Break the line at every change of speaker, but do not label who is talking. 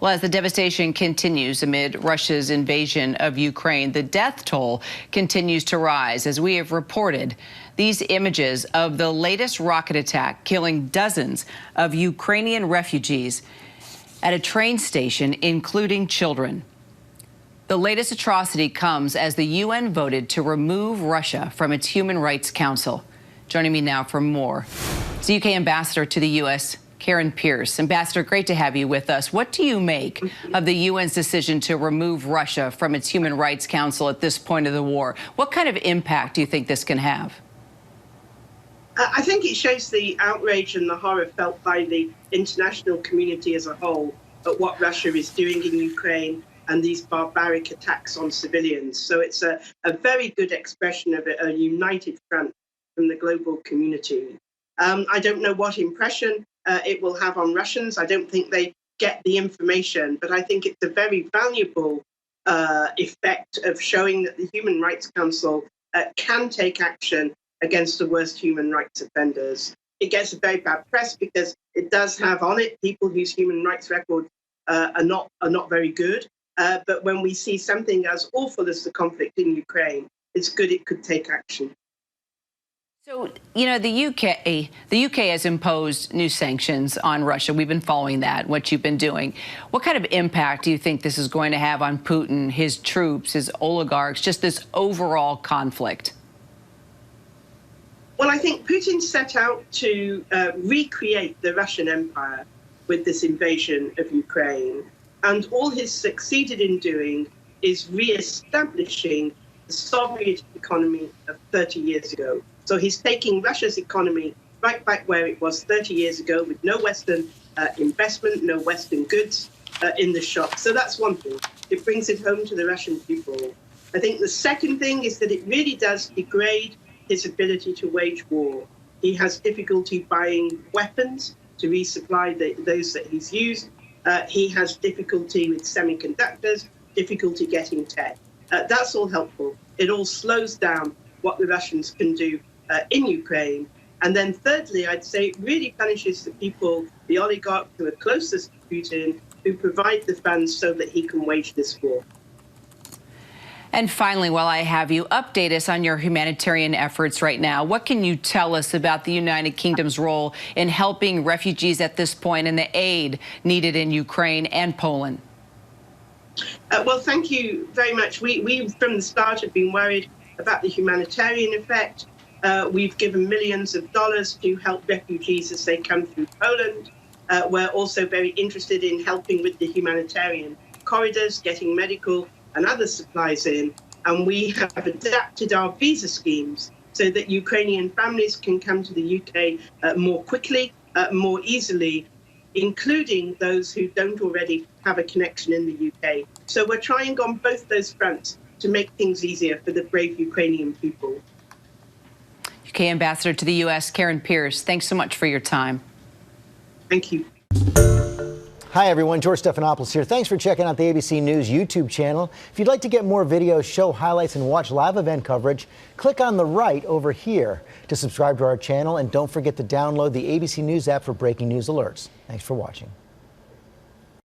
Well, as the devastation continues amid Russia's invasion of Ukraine, the death toll continues to rise. As we have reported, these images of the latest rocket attack killing dozens of Ukrainian refugees at a train station, including children. The latest atrocity comes as the UN voted to remove Russia from its Human Rights Council. Joining me now for more is the UK ambassador to the U.S., Karen Pierce. Ambassador, great to have you with us. What do you make of the UN's decision to remove Russia from its Human Rights Council at this point of the war? What kind of impact do you think this can have?
I think it shows the outrage and the horror felt by the international community as a whole at what Russia is doing in Ukraine and these barbaric attacks on civilians. So it's a very good expression of a united front from the global community. I don't know what impression it will have on Russians. I don't think they get the information, but I think it's a very valuable effect of showing that the Human Rights Council can take action against the worst human rights offenders. It gets a very bad press because it does have on it people whose human rights records are not very good. But when we see something as awful as the conflict in Ukraine, it's good it could take action.
So, you know, the UK has imposed new sanctions on Russia. We've been following that, what you've been doing. What kind of impact do you think this is going to have on Putin, his troops, his oligarchs, just this overall conflict?
Well, I think Putin set out to recreate the Russian Empire with this invasion of Ukraine. And all he's succeeded in doing is re-establishing the Soviet economy of 30 years ago. So he's taking Russia's economy right back where it was 30 years ago with no Western investment, no Western goods in the shop. So that's one thing. It brings it home to the Russian people. I think the second thing is that it really does degrade his ability to wage war. He has difficulty buying weapons to resupply those that he's used. He has difficulty with semiconductors, difficulty getting tech. That's all helpful. It all slows down what the Russians can do in Ukraine. And then thirdly, I'd say it really punishes the people, the oligarchs who are closest to Putin, who provide the funds so that he can wage this war.
And finally, while I have you, update us on your humanitarian efforts right now. What can you tell us about the United Kingdom's role in helping refugees at this point and the aid needed in Ukraine and Poland?
Well, thank you very much. We from the start have been worried about the humanitarian effect. We've given millions of dollars to help refugees as they come through Poland. We're also very interested in helping with the humanitarian corridors, getting medical and other supplies in. And we have adapted our visa schemes so that Ukrainian families can come to the UK more quickly, more easily, including those who don't already have a connection in the UK. So we're trying on both those fronts to make things easier for the brave Ukrainian people.
UK Ambassador to the U.S., Karen Pierce, thanks so much for your time.
Thank you.
Hi, everyone. George Stephanopoulos here. Thanks for checking out the ABC News YouTube channel. If you'd like to get more videos, show highlights, and watch live event coverage, click on the right over here to subscribe to our channel. And don't forget to download the ABC News app for breaking news alerts. Thanks for watching.